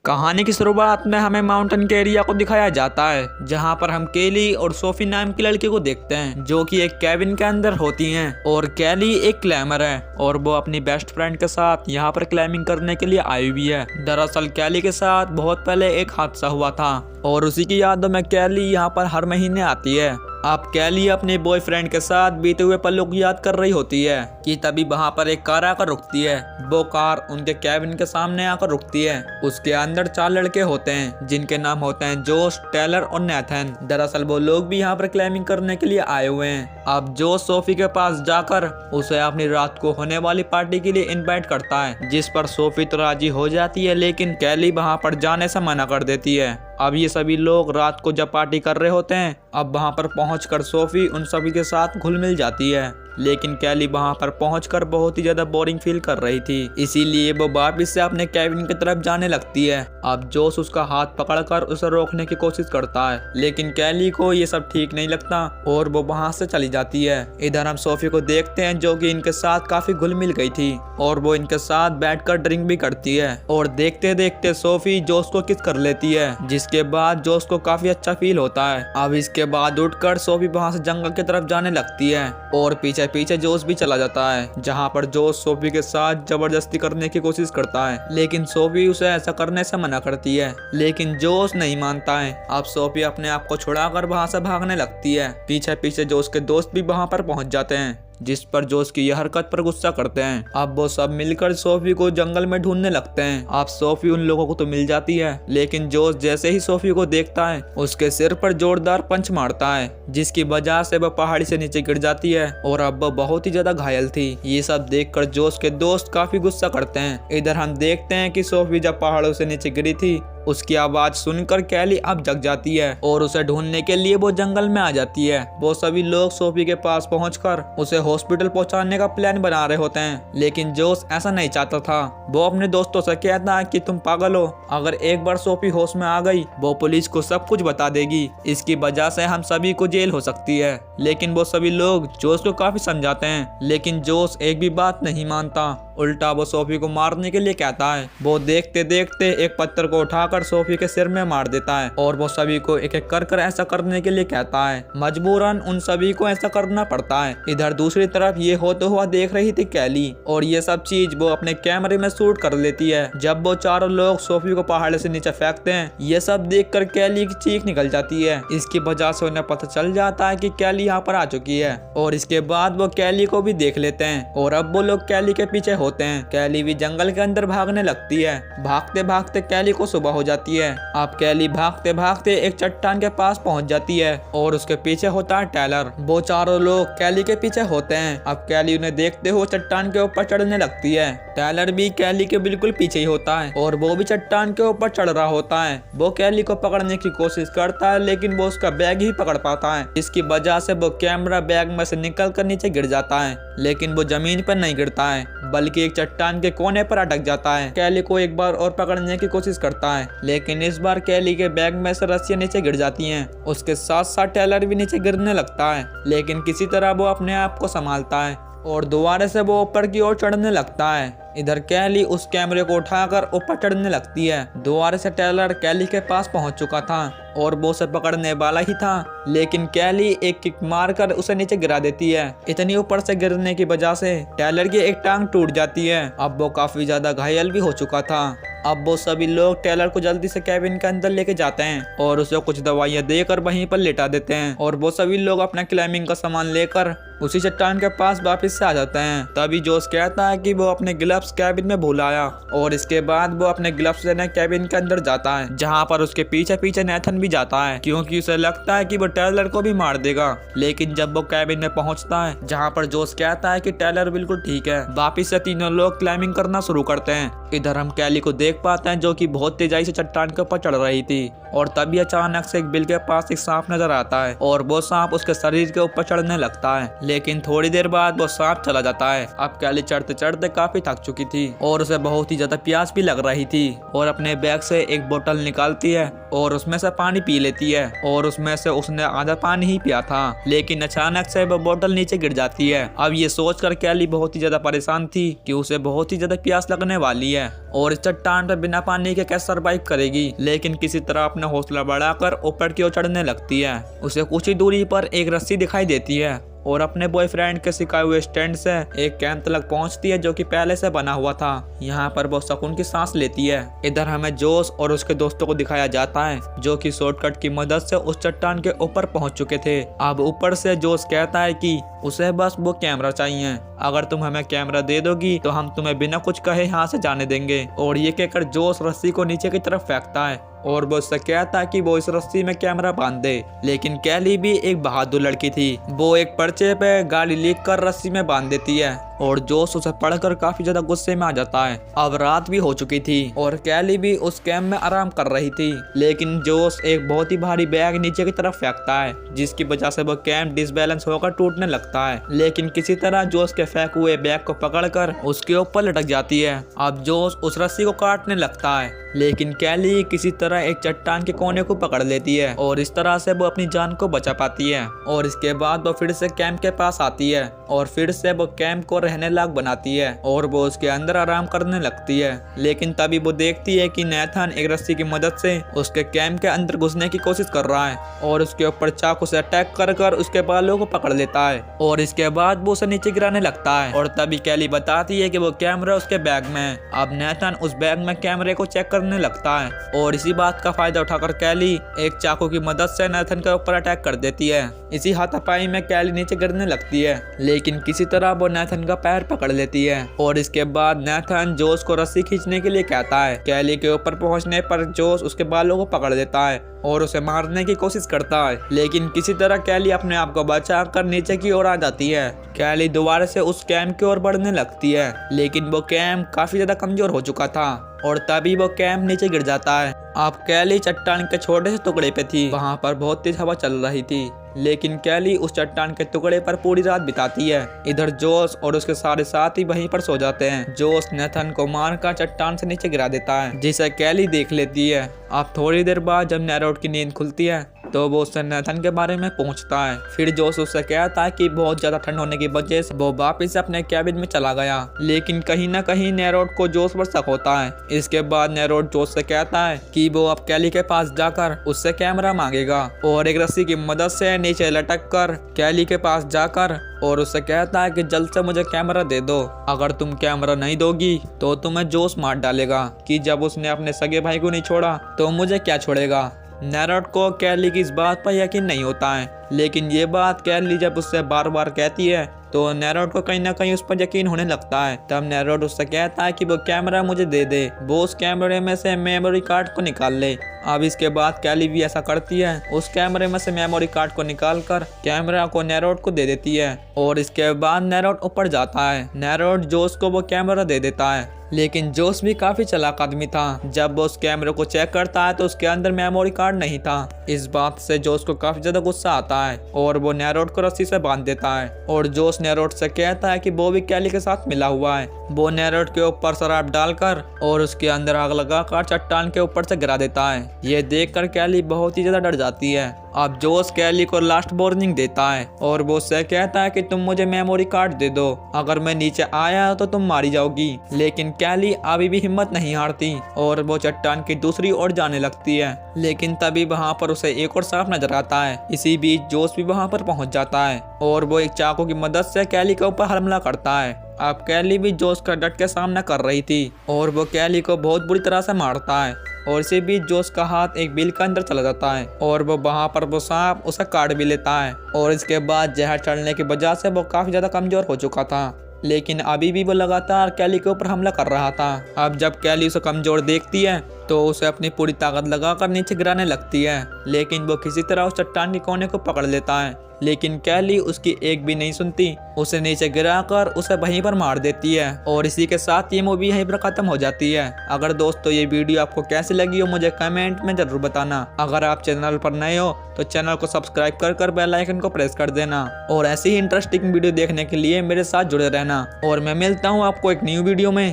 कहानी की शुरुआत में हमें माउंटेन के एरिया को दिखाया जाता है, जहां पर हम केली और सोफी नाम की लड़की को देखते हैं, जो कि एक कैबिन के अंदर होती हैं। और केली एक क्लाइंबर है और वो अपनी बेस्ट फ्रेंड के साथ यहाँ पर क्लाइंबिंग करने के लिए आई हुई है। दरअसल केली के साथ बहुत पहले एक हादसा हुआ था और उसी की यादों में केली यहाँ पर हर महीने आती है। अब केली अपने बॉयफ्रेंड के साथ बीते हुए पलों की याद कर रही होती है कि तभी वहां पर एक कार आकर रुकती है। वो कार उनके कैबिन के सामने आकर रुकती है। उसके अंदर 4 लड़के होते हैं, जिनके नाम होते हैं जोश, टेलर और नेथन। दरअसल वो लोग भी यहाँ पर क्लाइंबिंग करने के लिए आए हुए हैं। अब जोश सोफी के पास जाकर उसे अपनी रात को होने वाली पार्टी के लिए इनवाइट करता है, जिस पर सोफी तो राजी हो जाती है, लेकिन केली वहां पर जाने से मना कर देती है। अब ये सभी लोग रात को जब पार्टी कर रहे होते हैं, अब वहां पर पहुंचकर सोफी उन सभी के साथ घुल मिल जाती है, लेकिन केली वहां पर पहुंचकर बहुत ही ज्यादा बोरिंग फील कर रही थी, इसीलिए वो वापस से अपने कैबिन की तरफ जाने लगती है। अब जोश उसका हाथ पकड़कर उसे रोकने की कोशिश करता है, लेकिन केली को ये सब ठीक नहीं लगता और वो वहां से चली जाती है। इधर हम सोफी को देखते हैं, जो कि इनके साथ काफी घुल मिल गई थी और वो इनके साथ बैठकर ड्रिंक भी करती है। और देखते देखते सोफी जोश को किस कर लेती है, जिसके बाद जोश को काफी अच्छा फील होता है। अब इसके बाद उठकर सोफी वहां से जंगल की तरफ जाने लगती है और पीछे पीछे जोश भी चला जाता है, जहां पर जोश सोफी के साथ जबरदस्ती करने की कोशिश करता है, लेकिन सोफी उसे ऐसा करने से मना करती है, लेकिन जोश नहीं मानता है। अब सोफी अपने आप को छुड़ाकर वहां से भागने लगती है। पीछे पीछे जोश के दोस्त भी वहां पर पहुंच जाते हैं, जिस पर जोश की यह हरकत पर गुस्सा करते हैं। अब वो सब मिलकर सोफी को जंगल में ढूंढने लगते हैं। अब सोफी उन लोगों को तो मिल जाती है, लेकिन जोश जैसे ही सोफी को देखता है, उसके सिर पर जोरदार पंच मारता है, जिसकी वजह से वह पहाड़ी से नीचे गिर जाती है और अब वह बहुत ही ज्यादा घायल थी। ये सब देखकर जोश के दोस्त काफी गुस्सा करते हैं। इधर हम देखते हैं कि सोफी जब पहाड़ों से नीचे गिरी थी, उसकी आवाज सुनकर केली अब जग जाती है और उसे ढूंढने के लिए वो जंगल में आ जाती है। वो सभी लोग सोफी के पास पहुंचकर उसे हॉस्पिटल पहुंचाने का प्लान बना रहे होते हैं, लेकिन जोश ऐसा नहीं चाहता था। वो अपने दोस्तों से कहता है कि तुम पागल हो, अगर एक बार सोफी होश में आ गई, वो पुलिस को सब कुछ बता देगी, इसकी वजह से हम सभी को जेल हो सकती है। लेकिन वो सभी लोग जोश को काफी समझाते हैं, लेकिन जोश एक भी बात नहीं मानता। उल्टा वो सोफी को मारने के लिए कहता है। वो देखते देखते एक पत्थर को उठाकर सोफी के सिर में मार देता है और वो सभी को एक एक कर ऐसा करने के लिए कहता है। मजबूरन उन सभी को ऐसा करना पड़ता है। इधर दूसरी तरफ ये होते हुआ देख रही थी केली, और ये सब चीज वो अपने कैमरे में शूट कर लेती है। जब वो चारों लोग सोफी को पहाड़ से नीचे फेंकते हैं, ये सब देखकर केली की चीख निकल जाती है। इसकी वजह से उन्हें पता चल जाता है कि केली यहाँ पर आ चुकी है, और इसके बाद वो केली को भी देख लेते हैं और अब वो लोग केली के पीछे होते हैं। केली भी जंगल के अंदर भागने लगती है। भागते भागते केली को सुबह हो जाती है। अब केली भागते भागते एक चट्टान के पास पहुंच जाती है और उसके पीछे होता है टेलर। वो चारों लोग केली के पीछे होते हैं। अब केली उन्हें देखते हुए चट्टान के ऊपर चढ़ने लगती है। टेलर भी केली के बिल्कुल पीछे ही होता है और वो भी चट्टान के ऊपर चढ़ रहा होता है। वो केली को पकड़ने की कोशिश करता है, लेकिन वो उसका बैग ही पकड़ पाता है। इसकी वजह से वो कैमरा बैग में से निकल कर नीचे गिर जाता है, लेकिन वो जमीन पर नहीं गिरता है, बल्कि एक चट्टान के कोने पर अटक जाता है। केली को एक बार और पकड़ने की कोशिश करता है, लेकिन इस बार केली के बैग में से रस्सियां नीचे गिर जाती हैं। उसके साथ साथ टेलर भी नीचे गिरने लगता है, लेकिन किसी तरह वो अपने आप को संभालता है और दोबारा से वो ऊपर की ओर चढ़ने लगता है। इधर केली उस कैमरे को उठाकर ऊपर चढ़ने लगती है। दोबारा से टेलर केली के पास पहुंच चुका था और वो उसे पकड़ने वाला ही था, लेकिन केली एक किक मारकर उसे नीचे गिरा देती है। इतनी ऊपर से गिरने की वजह से टेलर की एक टांग टूट जाती है। अब वो काफी ज्यादा घायल भी हो चुका था। अब वो सभी लोग टेलर को जल्दी से कैबिन के अंदर लेके जाते हैं और उसे कुछ दवाइयां देकर वहीं पर लेटा देते हैं, और वो सभी लोग अपना क्लाइंबिंग का सामान लेकर उसी चट्टान के पास वापस से आ जाते हैं। तभी जोश कहता है कि वो अपने ग्लव्स कैबिन में भूल आया, और इसके बाद वो अपने ग्लव्स लेने कैबिन के अंदर जाता है, जहाँ पर उसके पीछे पीछे नेथन भी जाता है, क्योंकि उसे लगता है कि वो टेलर को भी मार देगा। लेकिन जब वो कैबिन में पहुंचता है, जहाँ पर जोश कहता है कि टेलर बिल्कुल ठीक है, वापिस से तीनों लोग क्लाइंबिंग करना शुरू करते हैं। इधर हम केली को देख पाते हैं, जो कि बहुत तेजाई से चट्टान के ऊपर चढ़ रही थी, और तभी अचानक से एक बिल के पास एक सांप नजर आता है और वो सांप उसके शरीर के ऊपर चढ़ने लगता है, लेकिन थोड़ी देर बाद वो सांप चला जाता है। अब कैली चढ़ते चढ़ते काफी थक चुकी थी और उसे बहुत ही ज्यादा प्यास भी लग रही थी और अपने बैग से एक बोतल निकालती है और उसमें से पानी पी लेती है और उसमें से उसने आधा पानी ही पिया था, लेकिन अचानक से वो बोतल नीचे गिर जाती है। अब ये सोचकर कैली बहुत ही ज्यादा परेशान थी कि उसे बहुत ही ज्यादा प्यास लगने वाली है और इस चट्टान पर बिना पानी के कैसे सर्वाइव करेगी, लेकिन किसी तरह अपना हौसला बढ़ाकर ऊपर की ओर चढ़ने लगती है। उसे कुछ ही दूरी पर एक रस्सी दिखाई देती है और अपने बॉयफ्रेंड के सिखाए हुए स्टैंड से एक कैंप तक पहुंचती है जो कि पहले से बना हुआ था। यहाँ पर वो सुकून की सांस लेती है। इधर हमें जोश और उसके दोस्तों को दिखाया जाता है जो कि शॉर्टकट की मदद से उस चट्टान के ऊपर पहुंच चुके थे। अब ऊपर से जोश कहता है कि उसे बस वो कैमरा चाहिए, अगर तुम हमें कैमरा दे दोगी तो हम तुम्हें बिना कुछ कहे यहाँ से जाने देंगे। और ये कहकर जोश रस्सी को नीचे की तरफ फेंकता है और वो उससे कहता है कि वो इस रस्सी में कैमरा बांध दे। लेकिन कैली भी एक बहादुर लड़की थी, वो एक पर्चे पे गाड़ी लिख कर रस्सी में बांध देती है और जोश उसे पढ़कर काफी ज्यादा गुस्से में आ जाता है। अब रात भी हो चुकी थी और कैली भी उस कैंप में आराम कर रही थी, लेकिन जोश एक बहुत ही भारी बैग नीचे की तरफ फेंकता है जिसकी वजह से वो कैंप डिसबैलेंस होकर टूटने लगता है। लेकिन किसी तरह जोश के फेंके हुए बैग को पकड़कर उसके ऊपर लटक जाती है। अब जोश उस रस्सी को काटने लगता है, लेकिन कैली किसी तरह एक चट्टान के कोने को पकड़ लेती है और इस तरह से वो अपनी जान को बचा पाती है। और इसके बाद वो फिर से कैंप के पास आती है और फिर से वो कैंप को रहने लायक बनाती है और वो उसके अंदर आराम करने लगती है। लेकिन तभी वो देखती है कि नेथन एक रस्सी की मदद से उसके कैंप के अंदर घुसने की कोशिश कर रहा है और उसके ऊपर चाकू से अटैक कर उसके बालों को पकड़ लेता है और इसके बाद वो उसे नीचे गिराने लगता है। और तभी कैली बताती है कि वो कैमरा उसके बैग में है। अब नेथन उस बैग में कैमरे को चेक करने लगता है और इसी बात का फायदा उठाकर कैली एक चाकू की मदद से नेथन के ऊपर अटैक कर देती है। इसी हाथापाई में कैली नीचे गिरने लगती है, लेकिन किसी तरह वो नेथन का पैर पकड़ लेती है और इसके बाद नेथन जोश को रस्सी खींचने के लिए कहता है। कैली के ऊपर पहुंचने पर जोश उसके बालों को पकड़ लेता है और उसे मारने की कोशिश करता है, लेकिन किसी तरह कैली अपने आप को बचाकर नीचे की ओर आ जाती है। कैली दोबारा से उस कैंप की ओर बढ़ने लगती है, लेकिन वो कैंप काफी ज्यादा कमजोर हो चुका था और तभी वो कैंप नीचे गिर जाता है। अब कैली चट्टान के छोटे से टुकड़े पे थी, वहाँ पर बहुत तेज हवा चल रही थी, लेकिन कैली उस चट्टान के टुकड़े पर पूरी रात बिताती है। इधर जोश और उसके सारे साथी वहीं पर सो जाते हैं। जोश नेथन को मारकर चट्टान से नीचे गिरा देता है, जिसे कैली देख लेती है। अब थोड़ी देर बाद जब नेरोड की नींद खुलती है तो वो उससे नेथन के बारे में पूछता है। फिर जोश उससे कहता है कि बहुत ज्यादा ठंड होने की वजह से वो वापस अपने कैबिन में चला गया, लेकिन कहीं ना कहीं नेरोड को जोश पर शक होता है। इसके बाद नेरोड जोश से कहता है कि वो अब कैली के पास जाकर उससे कैमरा मांगेगा और एक रस्सी की मदद से नीचे लटक कर कैली के पास जाकर और उससे कहता है कि जल्द से मुझे कैमरा दे दो, अगर तुम कैमरा नहीं दोगी तो तुम्हें जोश मार डालेगा कि जब उसने अपने सगे भाई को नहीं छोड़ा तो मुझे क्या छोड़ेगा। नेरोड को कैली की इस बात पर यकीन नहीं होता है, लेकिन ये बात कैली जब उससे बार बार कहती है तो नेरोड को कहीं ना कहीं उस पर यकीन होने लगता है। तब नेरोड उससे कहता है कि वो कैमरा मुझे दे दे, वो उस कैमरे में से मेमोरी कार्ड को निकाल ले। अब इसके बाद कैली भी ऐसा करती है, उस कैमरे में से मेमोरी कार्ड को निकालकर कैमरा को नेरोड को दे देती है और इसके बाद नेरोड ऊपर जाता है। नेरोड जोश को वो कैमरा दे देता है, लेकिन जोश भी काफी चालाक आदमी था। जब वो उस कैमरे को चेक करता है तो उसके अंदर मेमोरी कार्ड नहीं था। इस बात से जोश को काफी ज्यादा गुस्सा आता है और वो नेरोड को रस्सी से बांध देता है और जोश नेरोड से कहता है कि वो भी कैली के साथ मिला हुआ है। वो नेरोड के ऊपर शराब डालकर और उसके अंदर आग लगाकर चट्टान के ऊपर से गिरा देता है। ये देखकर कैली बहुत ही ज्यादा डर जाती है। अब जोश कैली को लास्ट वार्निंग देता है और वो उससे कहता है कि तुम मुझे मेमोरी कार्ड दे दो, अगर मैं नीचे आया तो तुम मारी जाओगी। लेकिन कैली अभी भी हिम्मत नहीं हारती और वो चट्टान की दूसरी ओर जाने लगती है, लेकिन तभी वहाँ पर उसे एक और सांप नजर आता है। इसी बीच जोश भी वहाँ पर पहुँच जाता है और वो एक चाकू की मदद से कैली के ऊपर हमला करता है। अब कैली भी जोश का डट के सामना कर रही थी और वो कैली को बहुत बुरी तरह से मारता है और इसी बीच जोश का हाथ एक बिल के अंदर चला जाता है और वो वहाँ पर वो सांप उसे काट भी लेता है और इसके बाद जहर चढ़ने की वजह से वो काफी ज्यादा कमजोर हो चुका था, लेकिन अभी भी वो लगातार कैली के ऊपर हमला कर रहा था। अब जब कैली उसे कमजोर देखती है तो उसे अपनी पूरी ताकत लगाकर नीचे गिराने लगती है, लेकिन वो किसी तरह उस चट्टान के कोने को पकड़ लेता है। लेकिन कैली उसकी एक भी नहीं सुनती, उसे नीचे गिराकर उसे वहीं पर मार देती है। और इसी के साथ ये मूवी यहीं पर खत्म हो जाती है। अगर दोस्तों ये वीडियो आपको कैसी लगी हो मुझे कमेंट में जरूर बताना। अगर आप चैनल पर नए हो तो चैनल को सब्सक्राइब कर बेल आइकन को प्रेस कर देना और ऐसी ही इंटरेस्टिंग वीडियो देखने के लिए मेरे साथ जुड़े रहना। और मैं मिलता हूँ आपको एक न्यू वीडियो में।